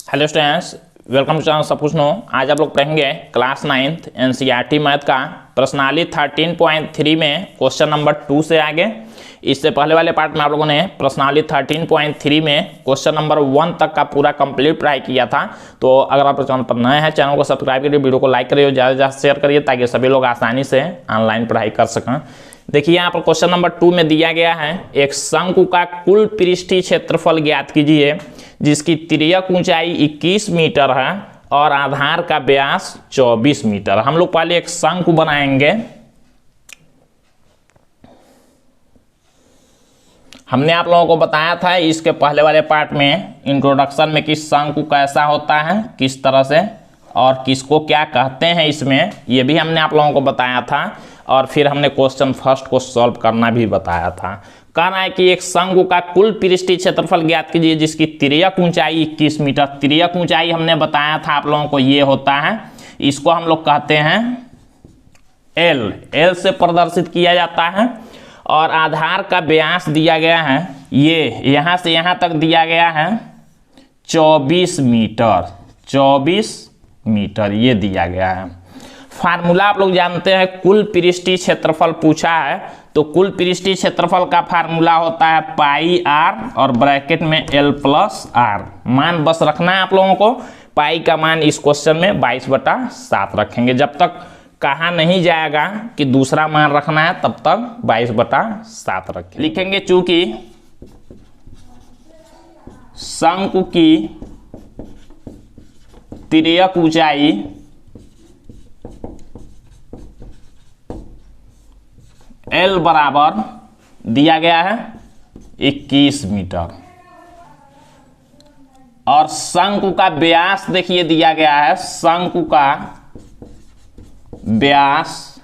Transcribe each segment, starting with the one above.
Hello students, welcome to channel सब कुछ no. आज आप लोग पढ़ेंगे क्लास 9th एनसीईआरटी मैथ का प्रश्नावली 13.3 में क्वेश्चन नंबर 2 से आगे। इससे पहले वाले पार्ट में आप लोगों ने प्रश्नावली 13.3 में क्वेश्चन नंबर 1 तक का पूरा कंप्लीट पढ़ाई किया था। तो अगर आप चैनल पर नए हैं, चैनल को सब्सक्राइब करिए, वीडियो को लाइक करिए, ज़्यादा से ज़्यादा शेयर करिए ताकि सभी लोग आसानी से ऑनलाइन पढ़ाई कर सकें। देखिए यहाँ पर क्वेश्चन नंबर 2 में दिया गया है, एक शंकु का कुल पृष्ठीय क्षेत्रफल ज्ञात कीजिए जिसकी तिर्यक ऊंचाई 21 मीटर है और आधार का व्यास 24 मीटर। हम लोग पहले एक शंकु बनाएंगे। हमने आप लोगों को बताया था इसके पहले वाले पार्ट में इंट्रोडक्शन में कि शंकु कैसा होता है, किस तरह से, और किसको क्या कहते हैं इसमें, ये भी हमने आप लोगों को बताया था। और फिर हमने क्वेश्चन फर्स्ट को सॉल्व करना भी बताया था। कहना है कि एक शंकु का कुल पृष्ठीय क्षेत्रफल ज्ञात कीजिए जिसकी तिर्यक ऊंचाई 21 मीटर। तिर्यक ऊंचाई हमने बताया था आप लोगों को, ये होता है, इसको हम लोग कहते हैं एल। एल से प्रदर्शित किया जाता है। और आधार का व्यास दिया गया है, ये यहां से यहां तक दिया गया है 24 मीटर। 24 मीटर ये दिया गया है। फार्मूला आप लोग जानते हैं, कुल पृष्ठीय क्षेत्रफल पूछा है तो कुल पृष्ठीय क्षेत्रफल का फार्मूला होता है पाई आर और ब्रैकेट में एल प्लस आर। मान बस रखना है आप लोगों को। पाई का मान इस क्वेश्चन में 22/7 रखेंगे। जब तक कहा नहीं जाएगा कि दूसरा मान रखना है तब तक 22/7 रखेंगे। लिखेंगे चूंकि शंकु की तिर्यक ऊंचाई L बराबर दिया गया है 21 मीटर और शंकु का व्यास देखिए दिया गया है, शंकु का व्यास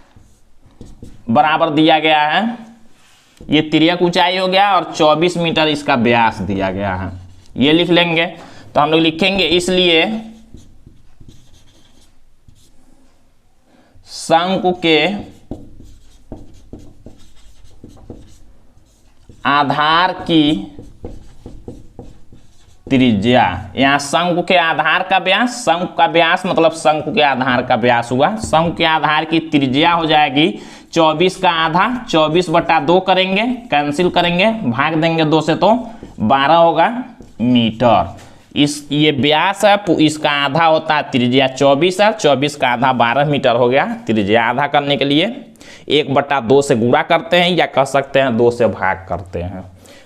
बराबर दिया गया है, ये तिर्यक ऊंचाई हो गया और 24 मीटर इसका व्यास दिया गया है। ये लिख लेंगे। तो हम लोग लिखेंगे इसलिए शंकु के आधार की त्रिज्या, यहां शंकु के आधार का व्यास, शंकु का व्यास मतलब शंकु के आधार का व्यास हुआ। शंकु के आधार की त्रिज्या हो जाएगी 24 का आधा, 24/2 करेंगे, कैंसिल करेंगे, भाग देंगे 2 से तो 12 होगा मीटर। ये व्यास है, इसका आधा होता है त्रिज्या 24 है, 24 का आधा 12 मीटर हो गया। त्रिज्या आधा करने के लिए 1/2 से गुणा करते हैं या कह सकते हैं 2 से भाग करते हैं।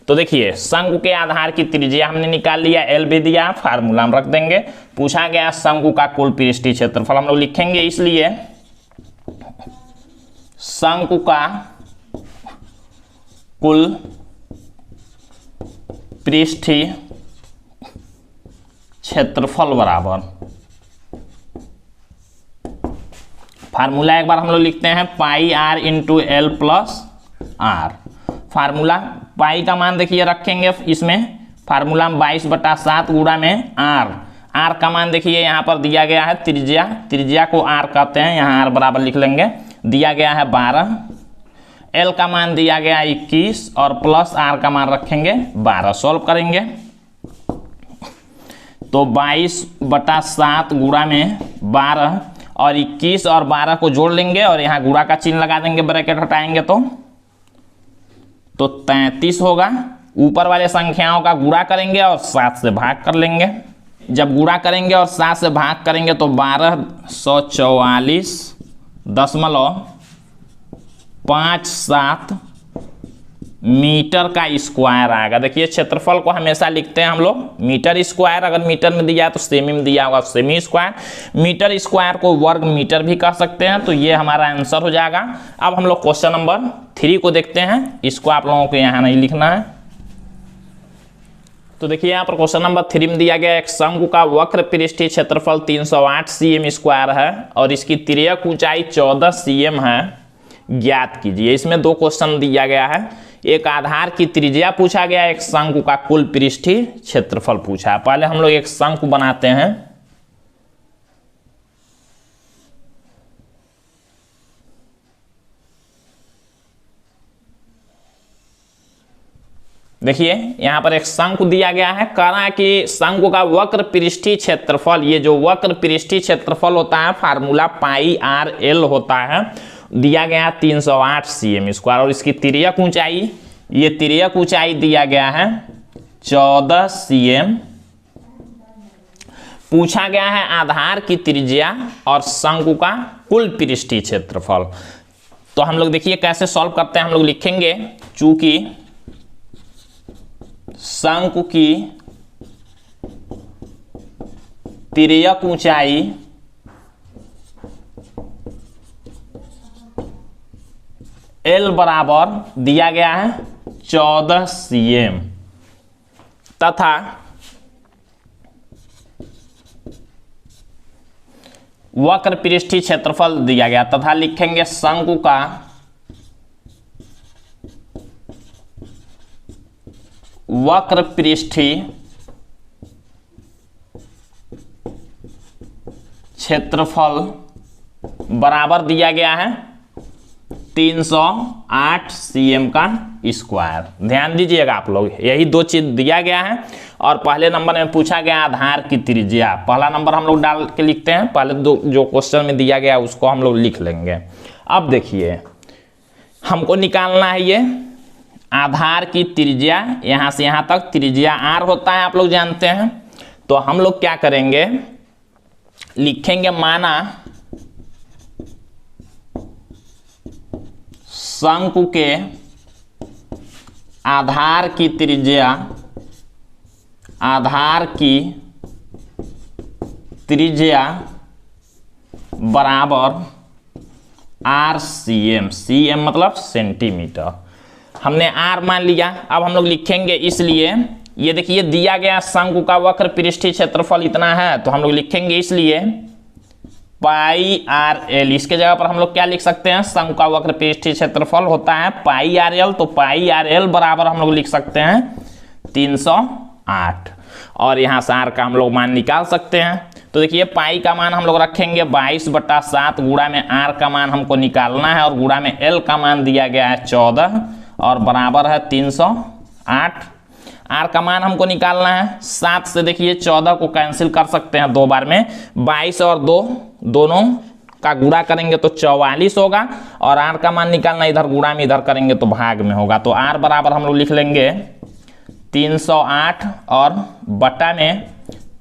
तो देखिए शंकु के आधार की त्रिज्या हमने निकाल लिया, एल भी दिया, फार्मूला हम रख देंगे। पूछा गया शंकु का कुल पृष्ठीय क्षेत्रफल, हम लोग लिखेंगे इसलिए शंकु का कुल पृष्ठीय क्षेत्रफल बराबर, फार्मूला एक बार हम लोग लिखते हैं pi r into l plus r. Formula pi का मान देखिए रखेंगे इसमें, फार्मूला में 22/7 गुणा में आर। आर का मान देखिए यहाँ पर दिया गया है त्रिज्या, त्रिज्या को आर कहते हैं, यहाँ आर बराबर लिख लेंगे। दिया गया है 12, एल का मान दिया गया 21 और प्लस आर का मान रखेंगे 12। सॉल्व करेंगे तो 22/7 गुणा में 12 और 21 और 12 को जोड़ लेंगे और यहाँ गुणा का चिन्ह लगा देंगे, ब्रैकेट हटाएंगे तो 33 होगा। ऊपर वाले संख्याओं का गुणा करेंगे और 7 से भाग कर लेंगे। जब गुणा करेंगे और 7 से भाग करेंगे तो 1244.57 मीटर का स्क्वायर आएगा। देखिए क्षेत्रफल को हमेशा लिखते हैं हम लोग मीटर स्क्वायर, अगर मीटर में दिया तो सेमी में दिया होगा सेमी स्क्वायर। मीटर स्क्वायर को वर्ग मीटर भी कह सकते हैं। तो ये हमारा आंसर हो जाएगा। अब हम लोग क्वेश्चन नंबर 3 को देखते हैं, इसको आप लोगों को यहाँ नहीं लिखना है। तो देखिए यहाँ पर क्वेश्चन नंबर 3 में दिया गया एक शंकु का वक्र पृष्ठीय क्षेत्रफल 308 cm स्क्वायर है और इसकी तिर्यक ऊंचाई 14 cm है, ज्ञात कीजिए। इसमें 2 क्वेश्चन दिया गया है, एक आधार की त्रिज्या पूछा गया, एक शंकु का कुल पृष्ठीय क्षेत्रफल पूछा है। पहले हम लोग एक शंकु बनाते हैं। देखिए यहां पर एक शंकु दिया गया है, कह रहा है कि शंकु का वक्र पृष्ठीय क्षेत्रफल, ये जो वक्र पृष्ठीय क्षेत्रफल होता है फार्मूला पाई आर एल होता है, दिया गया 308 cm स्क्वायर, और इसकी तिर्यक ऊंचाई, ये तिर्यक ऊंचाई दिया गया है 14 cm। पूछा गया है आधार की त्रिज्या और शंकु का कुल पृष्ठीय क्षेत्रफल। तो हम लोग देखिए कैसे सॉल्व करते हैं। हम लोग लिखेंगे चूंकि शंकु की तिर्यक ऊंचाई L बराबर दिया गया है 14 cm तथा वक्र पृष्ठीय क्षेत्रफल दिया गया, तथा लिखेंगे शंकु का वक्र पृष्ठीय क्षेत्रफल बराबर दिया गया है 308 cm का स्क्वायर। ध्यान दीजिएगा आप लोग, यही दो चीज दिया गया है और पहले नंबर में पूछा गया आधार की त्रिज्या। पहला नंबर हम लोग डाल के लिखते हैं, पहले दो जो क्वेश्चन में दिया गया उसको हम लोग लिख लेंगे। अब देखिए हमको निकालना है ये आधार की त्रिज्या, यहां से यहां तक त्रिज्या आर होता है, आप लोग जानते हैं। तो हम लोग क्या करेंगे, लिखेंगे माना शंकु के आधार की त्रिज्या, आधार की त्रिज्या बराबर आर cm, cm मतलब सेंटीमीटर। हमने आर मान लिया, अब हम लोग लिखेंगे इसलिए, ये देखिए दिया गया शंकु का वक्र पृष्ठीय क्षेत्रफल इतना है, तो हम लोग लिखेंगे इसलिए पाई आर एल। इसके जगह पर हम लोग क्या लिख सकते हैं, शंकु का वक्र पृष्ठीय क्षेत्रफल होता है पाई आर एल, तो पाई आर एल बराबर हम लोग लिख सकते हैं 308, और यहाँ से आर का हम लोग मान निकाल सकते हैं। तो देखिए पाई का मान हम लोग रखेंगे 22/7, गुणा में आर का मान हमको निकालना है, और गुणा में एल का मान दिया गया है 14 और बराबर है 308। आर का मान हमको निकालना है, 7 से देखिए 14 को कैंसिल कर सकते हैं 2 बार में, 22 और 2 दोनों का गुणा करेंगे तो 44 होगा, और आर का मान निकालना इधर गुणा में इधर करेंगे तो भाग में होगा। तो आर बराबर हम लोग लिख लेंगे 308 और बटा में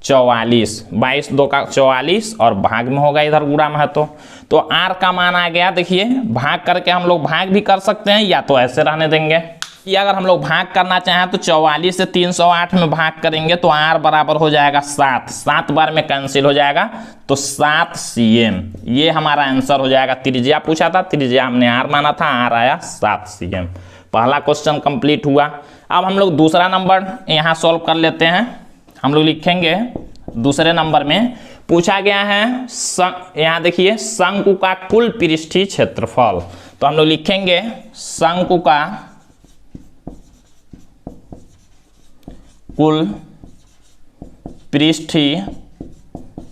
44, 22 2 का 44 और भाग में होगा इधर गुणा में है। तो आर का मान आ गया, देखिए भाग करके हम लोग भाग भी कर सकते हैं या तो ऐसे रहने देंगे, या अगर हम लोग भाग करना चाहें तो 44 से 308 में भाग करेंगे तो आर बराबर हो जाएगा 7, 7 बार में कैंसिल हो जाएगा तो 7 cm, ये हमारा आंसर हो जाएगा। त्रिज्या पूछा था, त्रिज्या हमने आर माना था, आर आया 7 cm। पहला क्वेश्चन कंप्लीट हुआ। अब हम लोग दूसरा नंबर यहाँ सॉल्व कर लेते हैं। हम लोग लिखेंगे दूसरे नंबर में पूछा गया है, यहाँ देखिए शंकु का कुल पृष्ठीय क्षेत्रफल। तो हम लोग लिखेंगे शंकु का कुल पृष्ठीय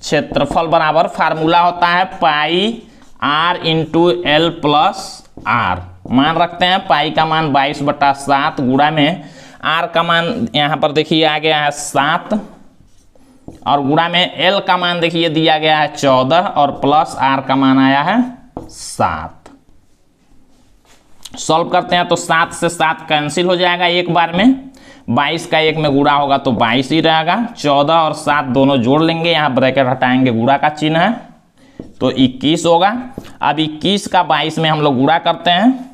क्षेत्रफल बराबर फार्मूला होता है pi r into l plus r. मान रखते हैं पाई का मान 22/7 गुणा में आर का मान यहाँ पर देखिए आ गया है 7, और गुणा में एल का मान देखिए दिया गया है 14 और प्लस आर का मान आया है 7। सॉल्व करते हैं तो 7 से 7 कैंसिल हो जाएगा एक बार में, 22 का 1 में गुणा होगा तो 22 ही रहेगा, 14 और 7 दोनों जोड़ लेंगे, यहाँ ब्रैकेट हटाएंगे, गुणा का चिन्ह है तो 21 होगा। अब 21 का 22 में हम लोग गुणा करते हैं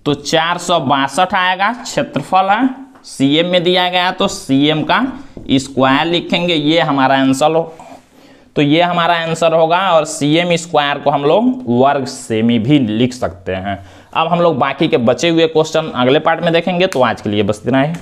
तो 462 आएगा, क्षेत्रफल है cm में दिया गया है तो cm का स्क्वायर लिखेंगे, ये हमारा आंसर हो। तो ये हमारा आंसर होगा, और cm स्क्वायर को हम लोग वर्ग सेमी भी लिख सकते हैं। अब हम लोग बाकी के बचे हुए क्वेश्चन अगले पार्ट में देखेंगे, तो आज के लिए बस इतना ही।